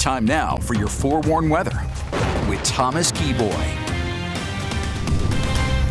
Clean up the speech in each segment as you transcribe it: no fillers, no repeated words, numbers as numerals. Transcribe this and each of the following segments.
Time now for your forewarned weather with Thomas Keyboy.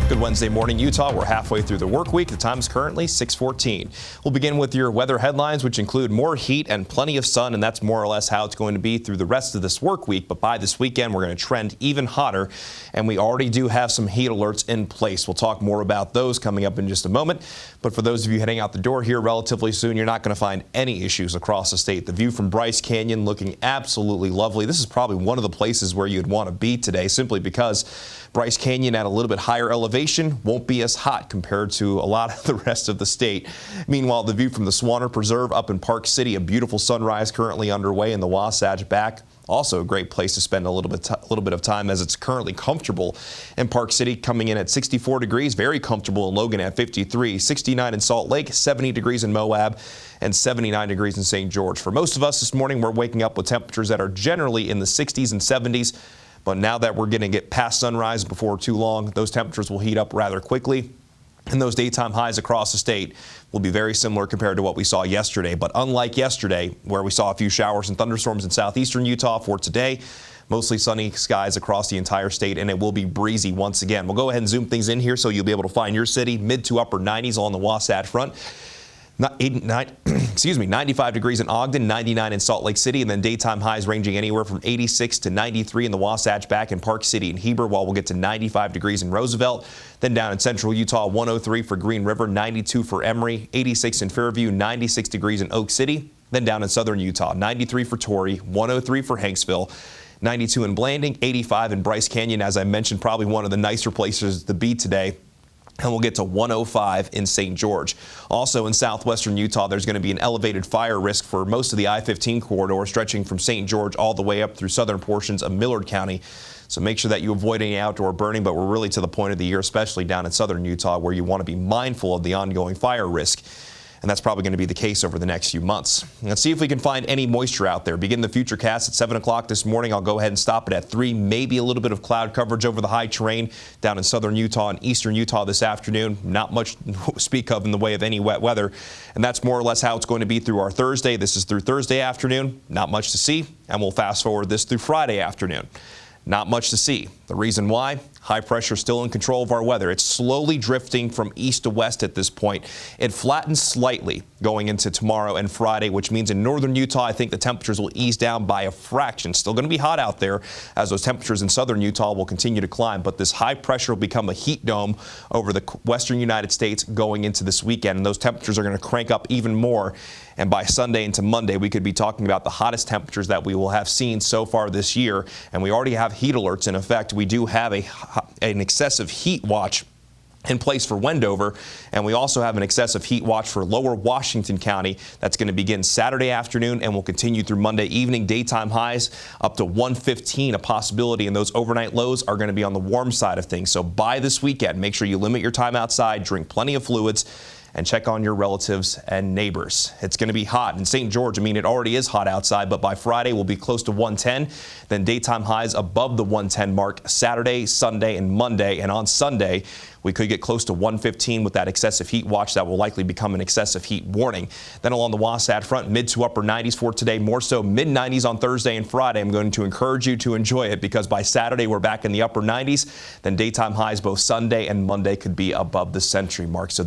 Good Wednesday morning, Utah. We're halfway through the work week. The time is currently 6:14. We'll begin with your weather headlines, which include more heat and plenty of sun, and that's more or less how it's going to be through the rest of this work week. But by this weekend, we're going to trend even hotter, and we already do have some heat alerts in place. We'll talk more about those coming up in just a moment. But for those of you heading out the door here relatively soon, you're not going to find any issues across the state. The view from Bryce Canyon looking absolutely lovely. This is probably one of the places where you'd want to be today, simply because Bryce Canyon at a little bit higher elevation won't be as hot compared to a lot of the rest of the state. Meanwhile, the view from the Swanner Preserve up in Park City, a beautiful sunrise currently underway in the Wasatch back. Also a great place to spend a little bit of time, as it's currently comfortable in Park City, coming in at 64 degrees, very comfortable in Logan at 53, 69 in Salt Lake, 70 degrees in Moab, and 79 degrees in St. George. For most of us this morning, we're waking up with temperatures that are generally in the 60s and 70s. But now that we're going to get past sunrise before too long, those temperatures will heat up rather quickly. And those daytime highs across the state will be very similar compared to what we saw yesterday. But unlike yesterday, where we saw a few showers and thunderstorms in southeastern Utah, for today, mostly sunny skies across the entire state, and it will be breezy once again. We'll go ahead and zoom things in here so you'll be able to find your city. Mid to upper 90s along the Wasatch front. 95 degrees in Ogden, 99 in Salt Lake City, and then daytime highs ranging anywhere from 86 to 93 in the Wasatch back in Park City and Heber, while we'll get to 95 degrees in Roosevelt. Then down in central Utah, 103 for Green River, 92 for Emory, 86 in Fairview, 96 degrees in Oak City. Then down in southern Utah, 93 for Torrey, 103 for Hanksville, 92 in Blanding, 85 in Bryce Canyon. As I mentioned, probably one of the nicer places to be today. And we'll get to 105 in St. George. Also in southwestern Utah, there's going to be an elevated fire risk for most of the I-15 corridor, stretching from St. George all the way up through southern portions of Millard County. So make sure that you avoid any outdoor burning, but we're really to the point of the year, especially down in southern Utah, where you want to be mindful of the ongoing fire risk. And that's probably going to be the case over the next few months. Let's see if we can find any moisture out there. Begin the futurecast at 7 o'clock this morning. I'll go ahead and stop it at 3. Maybe a little bit of cloud coverage over the high terrain down in southern Utah and eastern Utah this afternoon. Not much to speak of in the way of any wet weather. And that's more or less how it's going to be through our Thursday. This is through Thursday afternoon. Not much to see. And we'll fast forward this through Friday afternoon. Not much to see. The reason why? High pressure still in control of our weather. It's slowly drifting from east to west at this point. It flattens slightly going into tomorrow and Friday, which means in northern Utah, I think the temperatures will ease down by a fraction. Still going to be hot out there, as those temperatures in southern Utah will continue to climb. But this high pressure will become a heat dome over the western United States going into this weekend. And those temperatures are going to crank up even more. And by Sunday into Monday, we could be talking about the hottest temperatures that we will have seen so far this year. And we already have heat alerts in effect. We do have an excessive heat watch in place for Wendover, and we also have an excessive heat watch for lower Washington County that's going to begin Saturday afternoon and will continue through Monday evening. Daytime highs up to 115, a possibility, and those overnight lows are going to be on the warm side of things. So by this weekend, make sure you limit your time outside, drink plenty of fluids, and check on your relatives and neighbors. It's going to be hot in St. George. I mean, it already is hot outside, but by Friday we'll be close to 110. Then daytime highs above the 110 mark Saturday, Sunday, and Monday. And on Sunday, we could get close to 115 with that excessive heat watch that will likely become an excessive heat warning. Then along the Wasatch front, mid to upper 90s for today, more so mid 90s on Thursday and Friday. I'm going to encourage you to enjoy it, because by Saturday we're back in the upper 90s. Then daytime highs both Sunday and Monday could be above the century mark. So